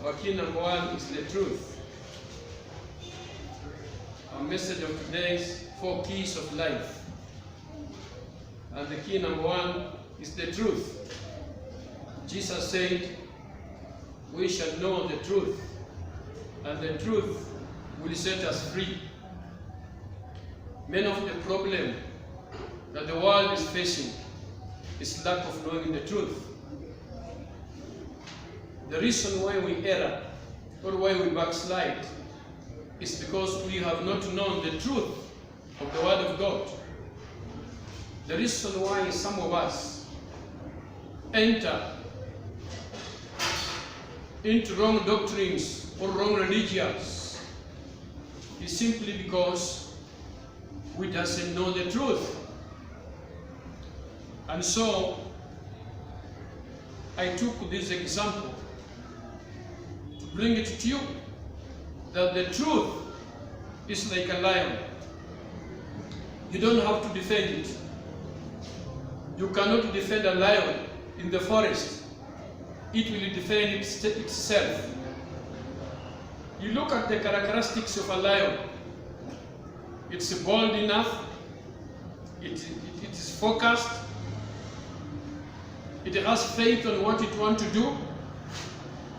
Our key number one is the truth. Our message of today is 4 keys of life. And the key number one is the truth. Jesus said, we shall know the truth, and the truth will set us free. Many of the problem that the world is facing is lack of knowing the truth. The reason why we err or why we backslide is because we have not known the truth of the Word of God. The reason why some of us enter into wrong doctrines or wrong religions is simply because we doesn't know the truth. And so I took this example to bring it to you that the truth is like a lion. You don't have to defend it. You cannot defend a lion in the forest. It will defend itself. You look at the characteristics of a lion. It's bold enough. It is focused. It has faith on what it wants to do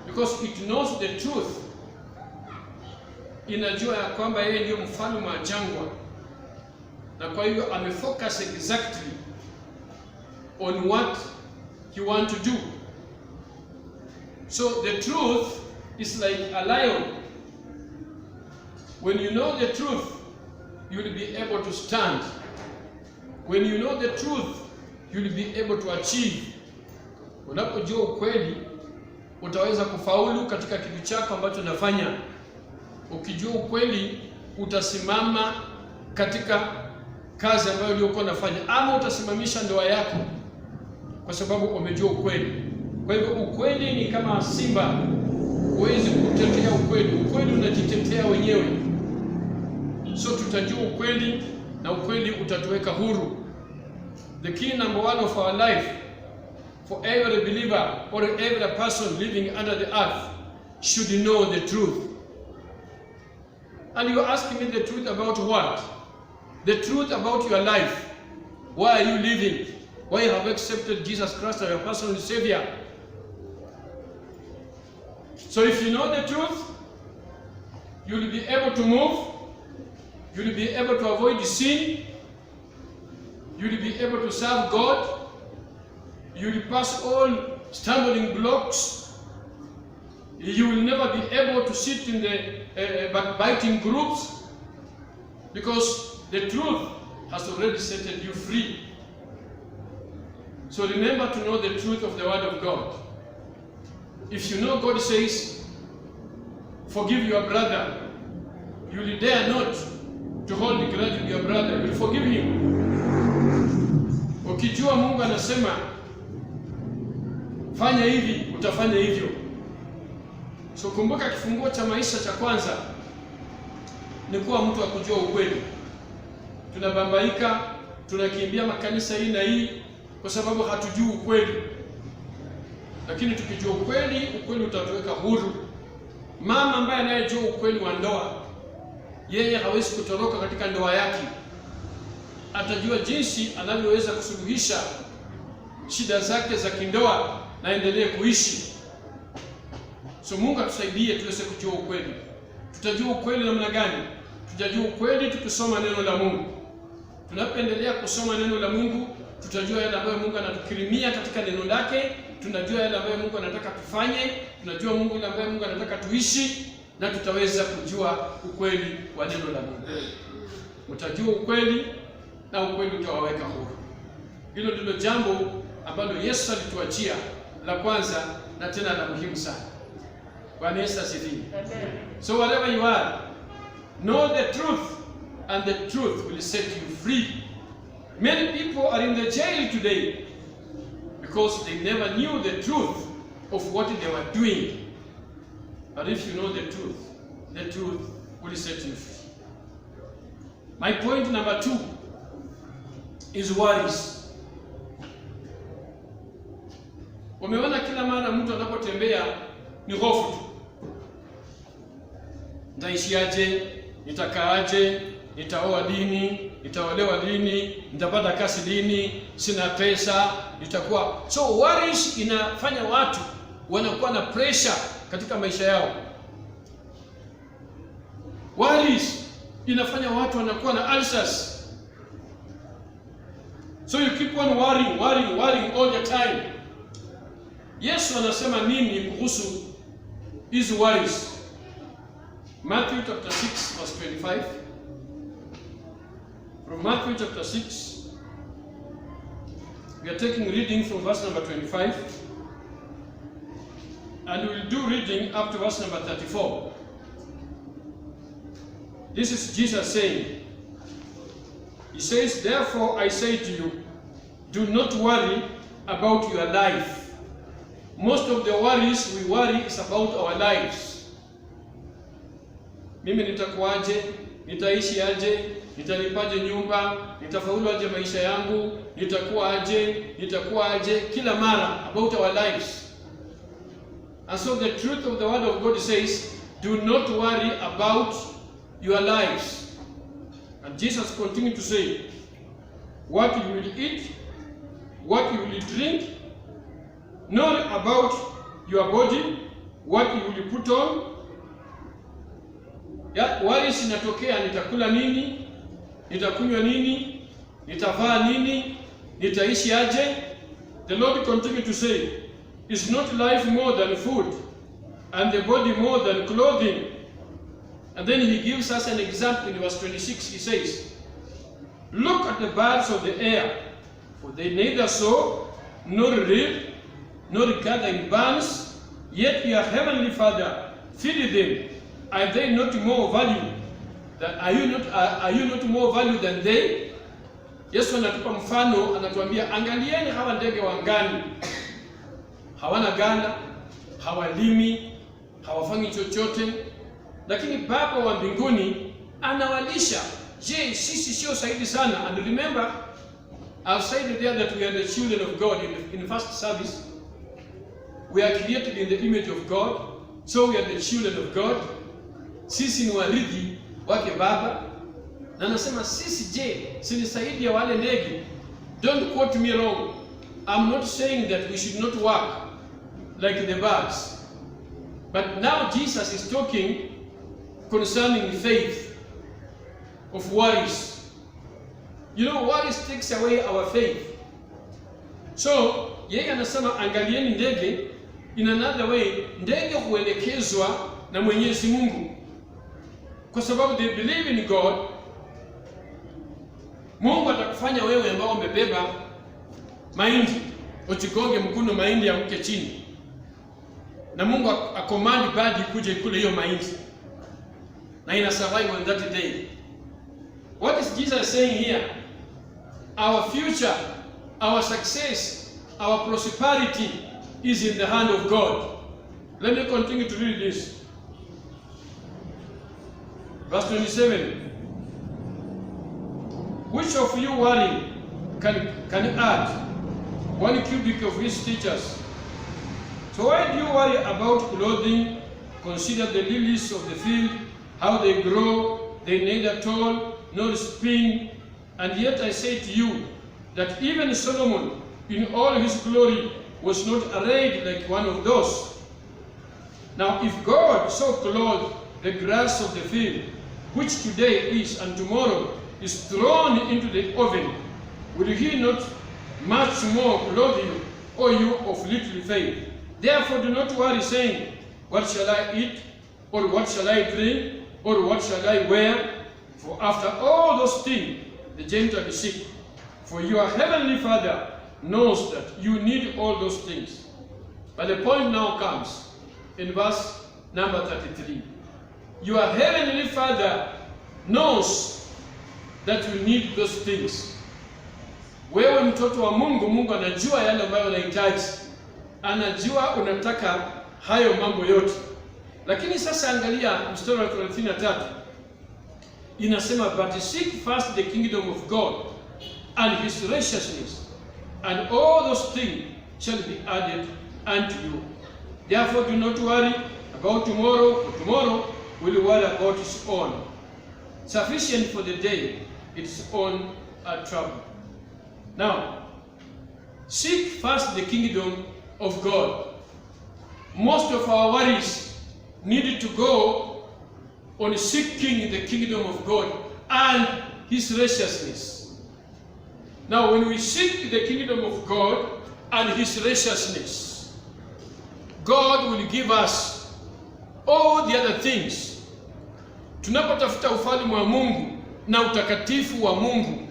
because it knows the truth. Inajua ya kwamba yeye ndio mfalme wa jangwa, na kwa hiyo amefocus exactly on what he wants to do. So the truth is like a lion. When you know the truth, you will be able to stand. When you know the truth, you will be able to achieve. Unapojua ukweli, utaweza kufaulu katika kitu chako ambacho unafanya. Ukijua ukweli, utasimama katika kazi ambayo uliokuwa unafanya, ama utasimamisha ndoa yako kwa sababu umejua ukweli. Kwa hivyo ukweli ni kama simba, huwezi kutetea ukweli. Ukweli unajitetea wenyewe. So tutajua ukweli na ukweli utatuweka huru. The key number one of our life for every believer or every person living under the earth should know the truth. And you ask me the truth about what? The truth about your life. Why are you living? Why you have accepted Jesus Christ as your personal Savior? So if you know the truth, you will be able to move, you will be able to avoid sin, you will be able to serve God, you will pass all stumbling blocks, you will never be able to sit in the backbiting groups, because the truth has already set you free. So remember to know the truth of the Word of God. If you know God says, forgive your brother, you will dare not to hold a grudge with your brother, you will forgive him. Ukijua Mungu anasema fanya hivi, utafanya hivyo. So kumbuka kifunguo cha maisha cha kwanza ni kuwa mtu wa kujua ukweli. Tunabambaika, tunakimbia makanisa hii na hii kwa sababu hatujui ukweli. Lakini tukijua ukweli, ukweli utatuweka huru. Mama ambaye anayejua ukweli wa ndoa, yeye hawezi kutoroka katika ndoa yake. Atajua jinsi anavyoweza kusuluhisha shida zake za kindoa na endelee kuishi. So Mungu atusaidie tuweze kujua ukweli. Tutajua ukweli namna gani? Tutajua ukweli tukisoma neno la Mungu. Tunapoendelea kusoma neno la Mungu, tutajua yale ambayo Mungu anatukirimia katika neno lake, tunajua yale ambayo Mungu anataka tufanye, tunajua yale ambayo Mungu anataka tuishi, na tutaweza kujua ukweli wa neno la Mungu. Utajua ukweli na ukweli utawaweka huru. Hilo ndilo jambo ambalo Yesu alituachia la kwanza na tena la muhimu sana. Bwana Yesu asifiwe. So wherever you are, know the truth and the truth will set you free. Many people are in the jail today because they never knew the truth of what they were doing. But if you know the truth will set you free. My point number 2 is worries. Umeona kila mara mtu anapotembea ni hofu tu. nitaishiaje, nitakaaje, nitaoa lini, nitaolewa lini, nitapata kazi lini, sina pesa, nitakuwa. So worries inafanya watu wanakuwa na pressure katika maisha yao. Worries inafanya watu wanakuwa na ulcers. So you keep on worrying all the time. Yesu anasema nini kuhusu hizo worries? Matthew chapter 6 verse 25. From Matthew chapter 6, we are taking reading from verse number 25, and we will do reading up to verse number 34. This is Jesus saying, he says, therefore I say to you, do not worry about your life. Most of the worries we worry is about our lives. Mimi nitakuaje? Nitaishi aje? Nitalipaje nyumba? Nitafaulu aje maisha yangu? Nitakuwa aje? Kila mara about our lives. And so the truth of the word of God says, do not worry about your lives. And Jesus continued to say, what you will eat, what you will drink, not about your body, what you will put on. Worries inatokea, nitakula nini, nitakunywa nini, nitavaa nini, nitaishi aje? The Lord continued to say, is not life more than food, and the body more than clothing? And then he gives us an example in verse 26. He says, look at the birds of the air, for they neither sow, nor reap, nor gather in barns, yet your heavenly Father feedeth them. Are they not more value? Are you not more value than they? Yesu anatupa mfano, anatuambia angalieni hawa ndege wa angani. Hawana ghala, hawalimi, hawafanyi chochote, lakini Baba wa mbinguni anawalisha. Je, sisi sio zaidi sana? And remember, I've said there that we are the children of God in the first service. We are created in the image of God, so we are the children of God. Sisi ni warithi wake Baba. Na nasema sisi, je, si ni zaidi ya wale ndege? Don't quote me wrong. I'm not saying that we should not work like the birds. But now Jesus is talking concerning faith of worries. You know, worries takes away our faith. So, yeye anasema angalieni ndege. In another way, ndege huelekezwa na Mwenyezi Mungu. Kwa sababu they believe in God. Mungu atakufanya wewe ambao umebeba mahindi, uchigonge mkono mahindi yanguke chini. Na Mungu akomandi bird ikuje ikule hiyo mahindi. Na ina survive on that day. What is Jesus saying here? Our future, our success, our prosperity is in the hand of God. Let me continue to read this. Verse 27. Which of you worrying can add 1 cubit of his teachers? So why do you worry about clothing? Consider the lilies of the field, how they grow, they neither toil nor spin. And yet I say to you that even Solomon in all his glory was not arrayed like one of those. Now if God so clothed the grass of the field, which today is and tomorrow is thrown into the oven, will he not much more clothe you, O you of little faith? Therefore do not worry, saying, what shall I eat? Or what shall I drink? Or what shall I wear? For after all those things the Gentiles seek. For your heavenly Father knows that you need all those things. But the point now comes in verse number 33. Your heavenly Father knows that you need those things. Wewe mtoto wa Mungu, Mungu anajua yale ambayo unahitaji. Anajua unataka hayo mambo yote. Lakini sasa angalia mstari wa 33. Inasema, but seek first the kingdom of God and his righteousness, and all those things shall be added unto you. Therefore do not worry about tomorrow, for tomorrow will worry about its own. Sufficient for the day, its own trouble. Now, seek first the kingdom of God. Most of our worries need to go on seeking the kingdom of God and His righteousness. Now, when we seek the kingdom of God and His righteousness, God will give us all the other things. Tunapotafuta ufalme wa Mungu na utakatifu wa Mungu,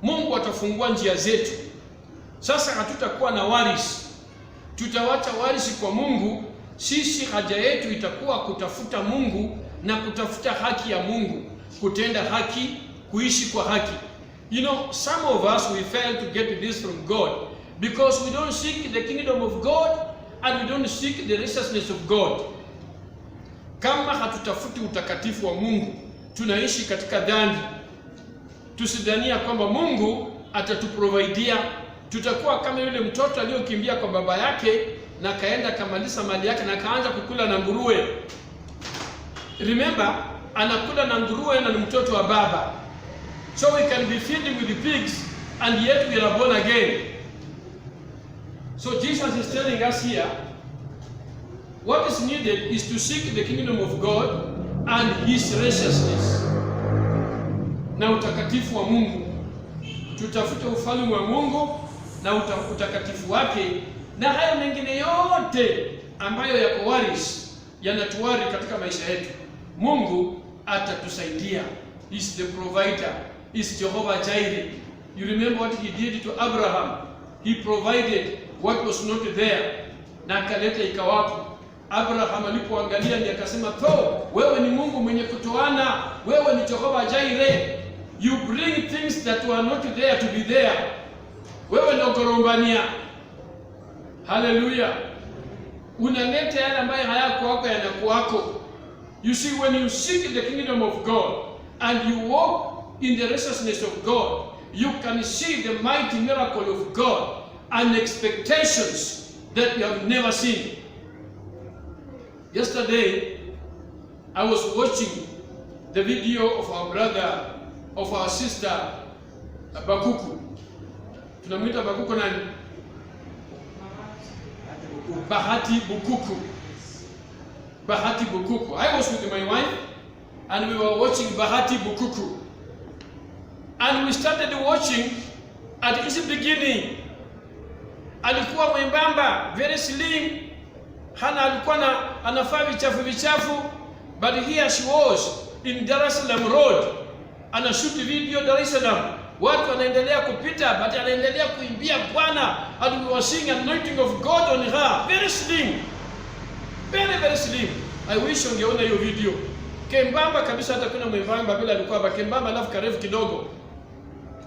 Mungu atafungua njia zetu. Sasa hatutakuwa na worries. Tutawacha worries kwa Mungu. Sisi haja yetu itakuwa kutafuta Mungu na kutafuta haki ya Mungu, kutenda haki, kuishi kwa haki. You know, some of us, we fail to get this from God because we don't seek the kingdom of God and we don't seek the righteousness of God. Kama hatutafuti utakatifu wa Mungu, tunaishi katika dhambi. Tusidhania kwamba Mungu atatuprovidea. Tutakuwa kama yule mtoto aliyokimbia kwa baba yake na kaenda kamaliza mali yake na kaanza kukula na nguruwe. Remember, anakula na nguruwe na ni mtoto wa baba. So we can be feeding with the pigs and yet we are born again. So Jesus is telling us here, what is needed is to seek the kingdom of God and His righteousness. Na utakatifu wa Mungu. Tutafute ufalme wa Mungu na utakatifu wake, na hayo mengine yote ambayo yako worries, yanatuwari katika maisha yetu, Mungu atatusaidia. Is the provider. Is Jehovah Jireh. You remember what He did to Abraham. He provided what was not there, na akaleta ikawapo. Abraham alipoangalia ndiye akasema, wewe ni Mungu mwenye kutoana, wewe ni Jehovah Jireh. You bring things that were not there to be there. Wewe ndio korombania. Hallelujah. Unaleta yale ambayo hayakuwako yanakuwako. You see, when you seek the kingdom of God and you walk in the righteousness of God, you can see the mighty miracle of God and expectations that you have never seen. Yesterday, I was watching the video of our brother, of our sister, Bakuku. Tunamwita Bakuku nani? Bahati Bukuku. Bahati Bukuku. I was with my wife and we were watching Bahati Bukuku. And we started watching at its beginning. Alikuwa mwembamba, very slim. Hana alikuwa anafaa vichafu. But here she was in Dar es Salaam Road. Anashoot video Dar es Salaam. Watu wanaendelea kupita, but anaendelea kuimbia Bwana. And we were seeing anointing of God on her. Very slim. Very, very slim. I wish ungeona hiyo video. Kembamba kabisa, hata kuna mwembamba bila alikuwa kembamba, alafu karefu kidogo.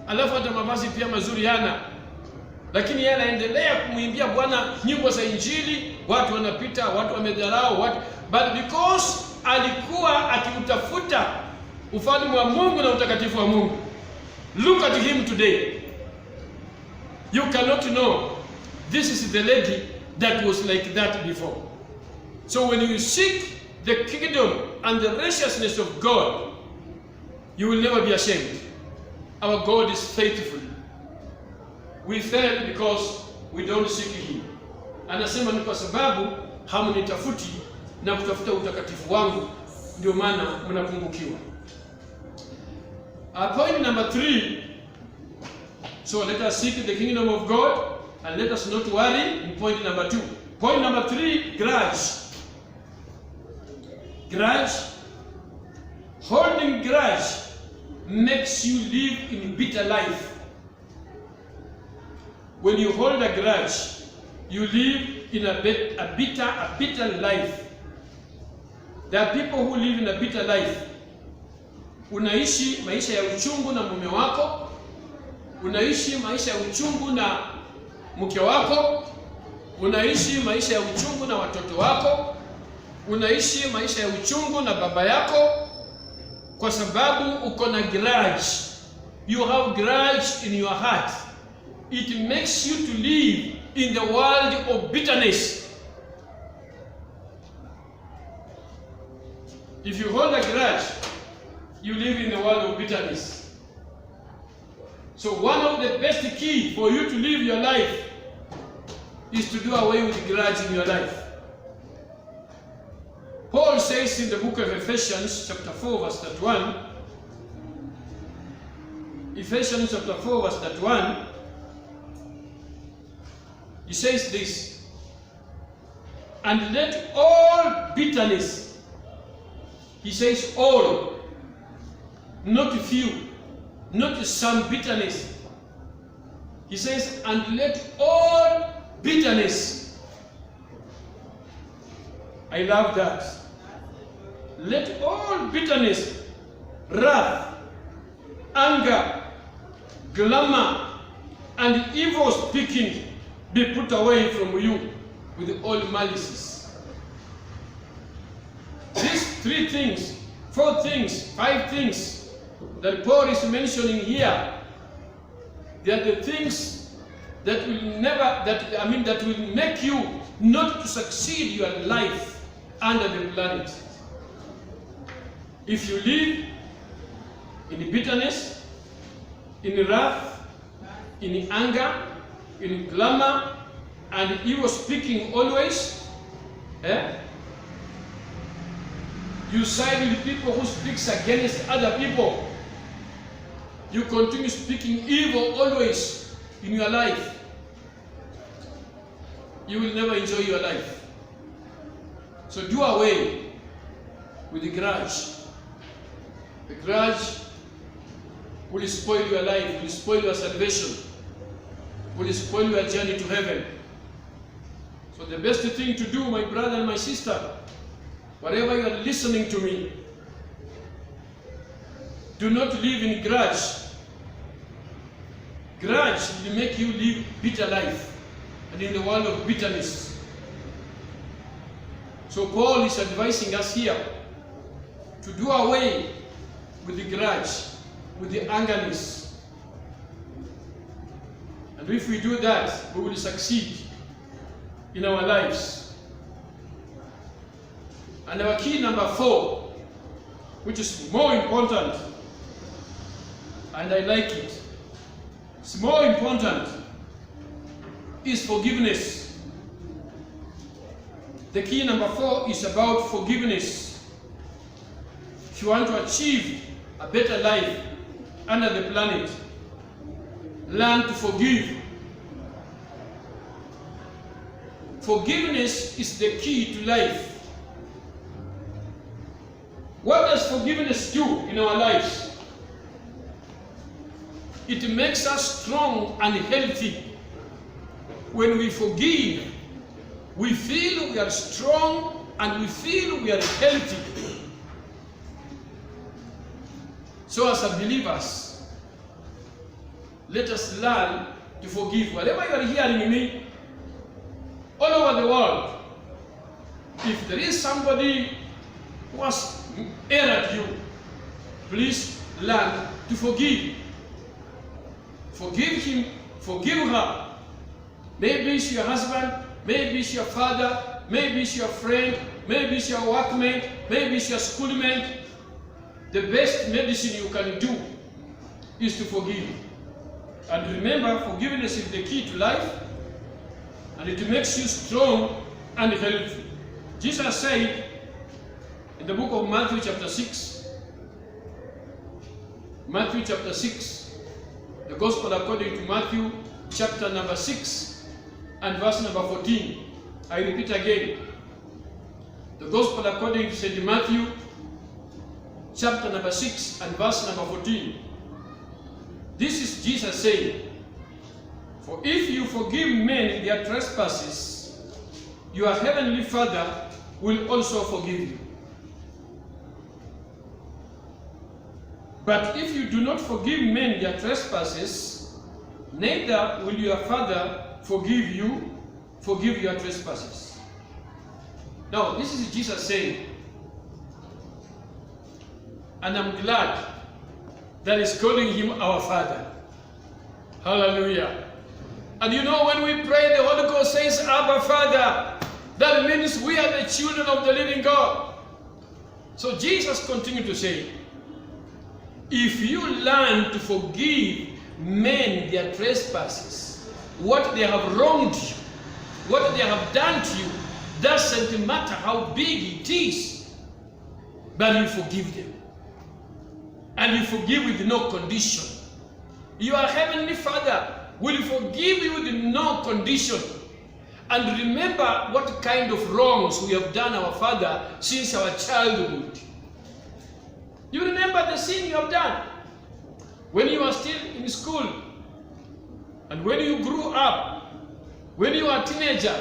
Alafu hata mavazi pia mazuri yana. Lakini yeye anaendelea kumuimbia Bwana nyimbo za Injili, watu wanapita, watu wamedharau, but because alikuwa akiutafuta ufalme wa Mungu na utakatifu wa Mungu. Look at him today. You cannot know this is the lady that was like that before. So when you seek the kingdom and the righteousness of God, you will never be ashamed. Our God is faithful. We fail because we don't seek Him. Anasema ni kwa sababu hamunitafuti na kutafuta utakatifu wangu, ndio maana mnapungukiwa. Point number 3. So let us seek the kingdom of God and let us not worry in point number 2. Point number 3, grudge. Grudge. Holding grudge makes you live in bitter life. When you hold a grudge, you live in a bitter life. There are people who live in a bitter life. Unaishi maisha ya uchungu na mume wako, unaishi maisha ya uchungu na mke wako, unaishi maisha ya uchungu na watoto wako, unaishi maisha ya uchungu na baba yako, kwa sababu uko na grudge. You have grudge in your heart. It makes you to live in the world of bitterness. If you hold a grudge, you live in the world of bitterness. So one of the best key for you to live your life is to do away with grudge in your life. Paul says in the book of Ephesians chapter 4 verse 31, Ephesians chapter 4 verse 31, he says this, and let all bitterness, he says all, not few, not some bitterness. He says, and let all bitterness. I love that. Let all bitterness, wrath, anger, glamour, and evil speaking be put away from you with all malices. These 3 things, 4 things, 5 things that Paul is mentioning here, they are the things that will that will make you not to succeed your life under the planet. If you live in bitterness, in wrath, in anger, in glamour, and evil speaking always, you side with people who speaks against other people. You continue speaking evil always in your life. You will never enjoy your life. So do away with the grudge. The grudge will spoil your life, will spoil your salvation, will spoil your journey to heaven. So the best thing to do, my brother and my sister, wherever you are listening to me, do not live in grudge. Grudge will make you live bitter life and in the world of bitterness. So Paul is advising us here to do away with the grudge, with the angerness. And if we do that, we will succeed in our lives. And our key number 4, which is more important, and I like it, it's more important, is forgiveness. The key number 4 is about forgiveness. If you want to achieve a better life under the planet, learn to forgive. Forgiveness is the key to life. What does forgiveness do in our lives? It makes us strong and healthy. When we forgive, we feel we are strong and we feel we are healthy. So as believers, let us learn to forgive. Wherever you are hearing me, all over the world, if there is somebody who has erred you, please learn to forgive. Forgive him, forgive her. Maybe it's your husband, maybe it's your father, maybe it's your friend, maybe it's your workmate, maybe it's your schoolmate. The best medicine you can do is to forgive. And remember, forgiveness is the key to life, and it makes you strong and healthy. Jesus said in the book of Matthew chapter 6, Matthew chapter 6, the Gospel according to Matthew chapter number 6 and verse number 14. I repeat again. The Gospel according to St. Matthew chapter number 6 and verse number 14. This is Jesus saying, for if you forgive men their trespasses, your heavenly Father will also forgive you. But if you do not forgive men their trespasses, neither will your Father forgive your trespasses. Now, this is Jesus saying, and I'm glad that He's calling Him our Father. Hallelujah. And you know, when we pray, the Holy Ghost says, Abba, Father. That means we are the children of the living God. So Jesus continued to say, if you learn to forgive men their trespasses, what they have wronged you, what they have done to you, doesn't matter how big it is, but you forgive them. And you forgive with no condition. Your heavenly Father will forgive you with no condition. And remember what kind of wrongs we have done our Father since our childhood. You remember the sin you have done when you were still in school, and when you grew up, when you were a teenager,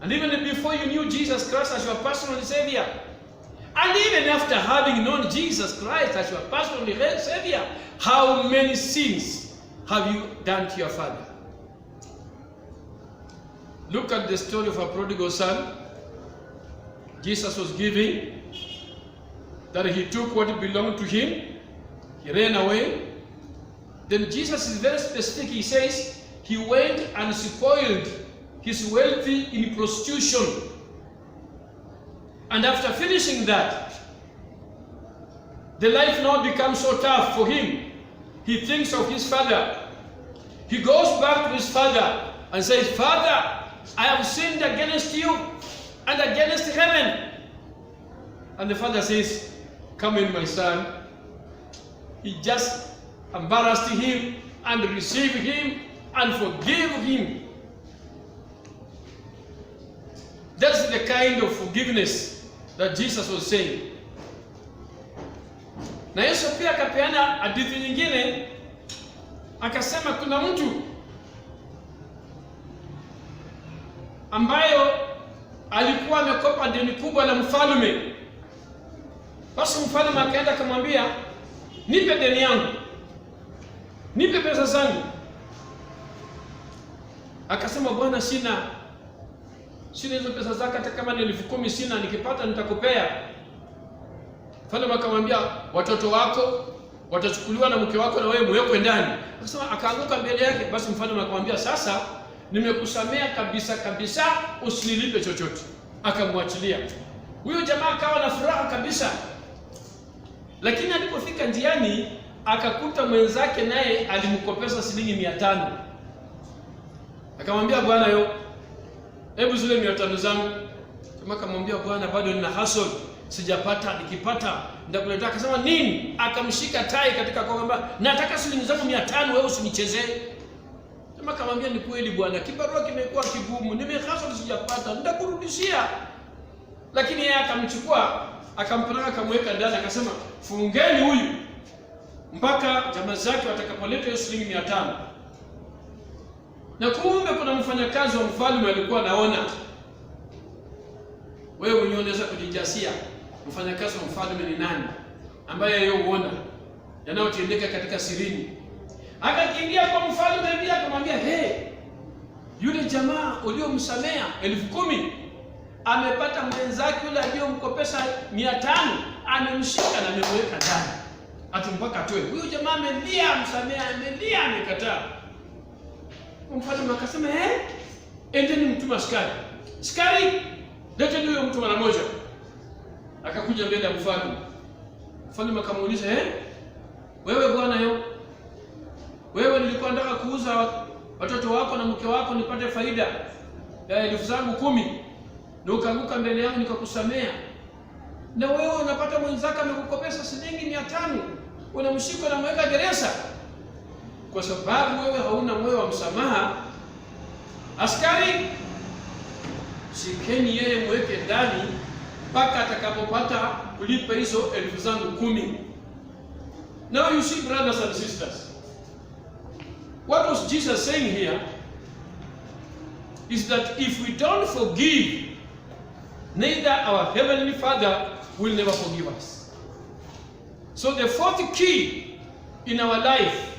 and even before you knew Jesus Christ as your personal Savior. And even after having known Jesus Christ as your personal Savior, how many sins have you done to your Father? Look at the story of a prodigal son. Jesus was giving, that he took what belonged to him, he ran away. Then Jesus is very specific. He says he went and spoiled his wealth in prostitution. And after finishing that, the life now becomes so tough for him. He thinks of his father. He goes back to his father and says, Father, I have sinned against you and against heaven. And the father says, come in, my son. He just embarrassed him and received him and forgave him. That's the kind of forgiveness that Jesus was saying. Na Yesu pia akapeana hadithi nyingine, akasema kuna mtu ambayo alikuwa amekopa deni kubwa na mfalme. Basi mfalme akaenda akamwambia, nipe deni yangu, nipe pesa zangu. Akasema, Bwana, sina hizo pesa zako, hata kama ni 10,000 sina, nikipata nitakupea. Mfalme akamwambia, watoto wako watachukuliwa na mke wako na wewe mwekwe ndani. Akasema, akaanguka mbele yake. Basi mfalme akamwambia, sasa nimekusamea kabisa kabisa, usinilipe chochote. Akamwachilia. Huyo jamaa akawa na furaha kabisa. Lakini alipofika njiani, akakuta mwenzake naye alimkopesa shilingi 500. Akamwambia, bwana, hebu zile 500 zangu. Kama akamwambia, bwana, bado nina hustle, sijapata, nikipata nitakuletea. Akasema, nini? Akamshika tai katika kwamba, nataka shilingi zangu 500, wewe usinichezee. Kama akamwambia, ni kweli bwana, kibarua kimekuwa kigumu, nimehustle sijapata, nitakurudishia. Lakini yeye akamchukua, akampeleka, akamweka ndani, akasema, fungeni huyu mpaka jamaa zake watakapoleta hiyo shilingi 500. Na kumbe kuna mfanyakazi wa mfalme alikuwa anaona. Wewe unaweza kujijasia mfanyakazi wa mfalme ni nani, ambaye yeye huona yanayotendeka katika sirini. Akakimbia kwa mfalme pia akamwambia, yule jamaa uliomsamea 10,000 amepata mwenzake yule aliyomkopesa 500, amemshika na amemweka ndani. Ati mpaka atoe. Huyo jamaa amelia, msamea amelia, amekataa. Mfalme akasema, endeni mtuma askari. Askari, lete huyo mtu mara moja. Akakuja mbele ya mfalme. Mfalme akamuuliza, wewe bwana, wewe nilikuwa nataka kuuza watoto wako na mke wako nipate faida ya 10,000, na ukaanguka mbele yangu nikakusamea. Na wewe unapata mwenzako amekukopesa shilingi 500, unamshika na mweka gereza kwa sababu wewe hauna moyo wa msamaha. Askari, shikeni yeye mweke ndani mpaka atakapopata kulipa hizo 10,000 zangu 10. Now you see, brothers and sisters, what was Jesus saying here is that if we don't forgive, neither our heavenly Father will never forgive us. So the fourth key in our life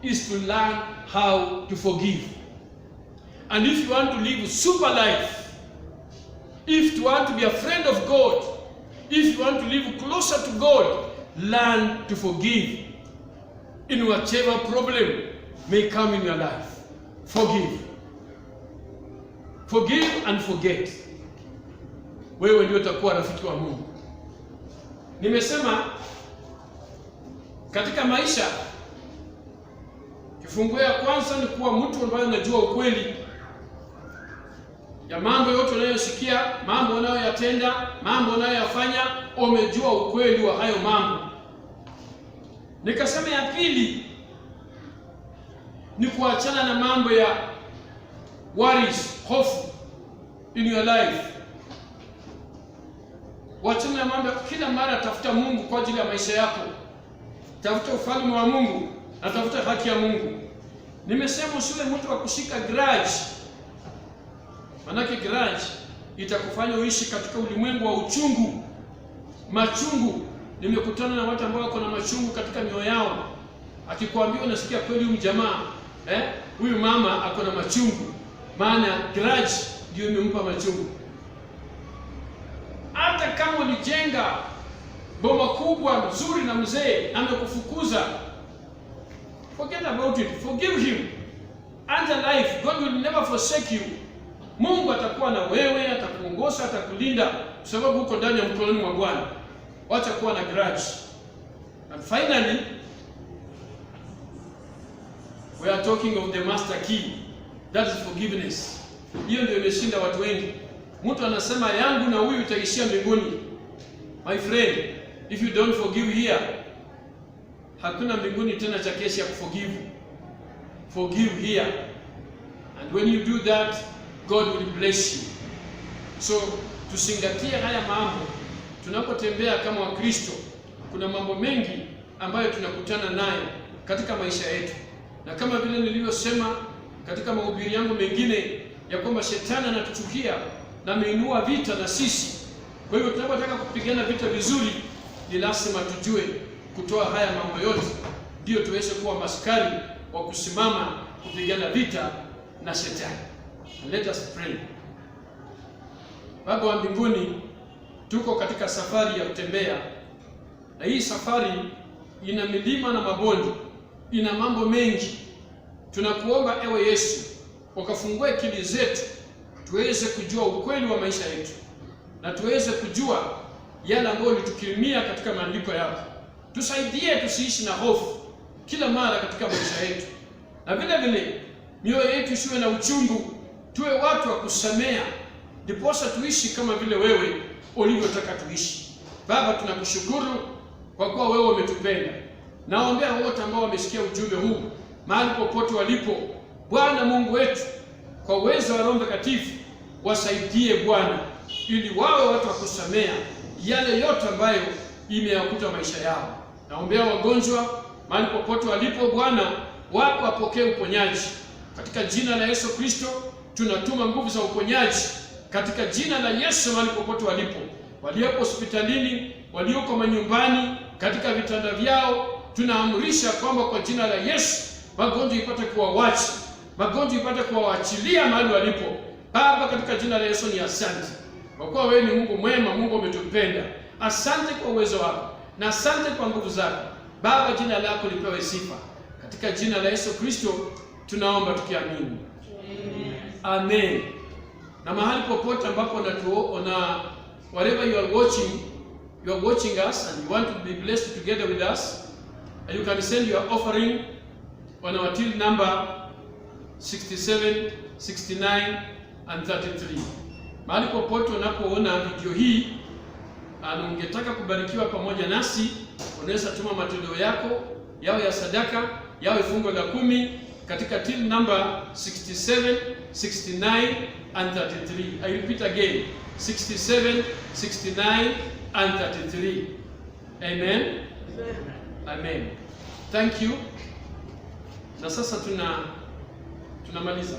is to learn how to forgive. And if you want to live super life, if you want to be a friend of God, if you want to live closer to God, learn to forgive in whichever problem may come in your life. Forgive. Forgive and forget. Wewe ndio utakuwa rafiki wa Mungu. Nimesema katika maisha kifunguo ya kwanza ni kuwa mtu ambaye unajua ukweli ya mambo yote unayosikia, mambo unayoyatenda, mambo unayoyafanya, umejua ukweli wa hayo mambo. Nikasema ya pili ni kuachana na mambo ya worries, hofu in your life. Wachana na mambo, kila mara tafuta Mungu kwa ajili ya maisha yako. Tafuta ufalme wa Mungu na tafuta haki ya Mungu. Nimesema usiwe mtu wa kushika grudge. Manake grudge itakufanya uishi katika ulimwengu wa uchungu, machungu. Nimekutana na watu ambao wako na machungu katika mioyo yao. Akikwambia unasikia kweli huyu jamaa, huyu mama ako na machungu, maana grudge ndio imempa machungu. Hata kama ulijenga boma kubwa nzuri na mzee amekufukuza, forget about it. Forgive him. Under life, God will never forsake you. Mungu atakuwa na wewe, atakuongoza, atakulinda, kwa sababu uko ndani ya mkononi mwa Bwana. Wacha kuwa na grudge. And finally, we are talking of the master key. That is forgiveness. Hiyo ndio imeshinda watu wengi. Mtu anasema yangu na huyu itaishia mbinguni. My friend, if you don't forgive here, hakuna mbinguni tena cha kesi ya kuforgive. Forgive here. And when you do that, God will bless you. So, tusingatie haya mambo. Tunapotembea kama Wakristo, kuna mambo mengi ambayo tunakutana nayo katika maisha yetu. Na kama vile nilivyosema katika mahubiri yangu mengine, ya kwamba shetani anatuchukia na ameinua vita na sisi. Kwa hivyo tunapotaka kupigana vita vizuri, ni lazima tujue kutoa haya mambo yote, ndio tuweze kuwa maskari wa kusimama kupigana vita na shetani. Let us pray. Baba wa mbinguni, tuko katika safari ya kutembea, na hii safari ina milima na mabonde, ina mambo mengi. Tunakuomba ewe Yesu, ukafungue akili zetu tuweze kujua ukweli wa maisha yetu, na tuweze kujua yale ambayo ulitukirimia katika maandiko yako. Tusaidie tusiishi na hofu kila mara katika maisha yetu, na vile vile mioyo yetu isiwe na uchungu, tuwe watu wa kusamea, ndiposa tuishi kama vile wewe ulivyotaka tuishi. Baba, tunakushukuru kwa kuwa wewe umetupenda. Naombea wote ambao wamesikia ujumbe huu mahali popote walipo, Bwana Mungu wetu, kwa uwezo wa Roho Mtakatifu wasaidie Bwana, ili wawe watu wa kusamea yale yote ambayo imeyakuta maisha yao. Naombea wagonjwa mahali popote walipo, Bwana, wako wapokee uponyaji katika jina la Yesu Kristo. Tunatuma nguvu za uponyaji katika jina la Yesu mahali popote walipo, walioko hospitalini, walioko manyumbani, katika vitanda vyao. Tunaamrisha kwamba kwa jina la Yesu magonjwa ipate kuwawacha, magonjwa ipate kuwaachilia mahali walipo. Baba, katika jina la Yesu ni asante kwa kuwa wewe ni Mungu mwema, Mungu umetupenda. Asante kwa uwezo wako na asante kwa nguvu zako. Baba, jina lako lipewe sifa. Katika jina la Yesu Kristo tunaomba tukiamini. Amen. Na mahali popote ambapo wherever you are watching us and you want to be blessed together with us, you can send your offering on our till number 67, 69 and 33. Mahali popote unapoona video hii na ungetaka kubarikiwa pamoja nasi, unaweza tuma matoleo yako, yawe ya sadaka, yawe fungo la 10 katika till number 67, 69 and 33. I repeat again, 67, 69 and 33. Amen. Amen. Thank you. Na sasa tunamaliza.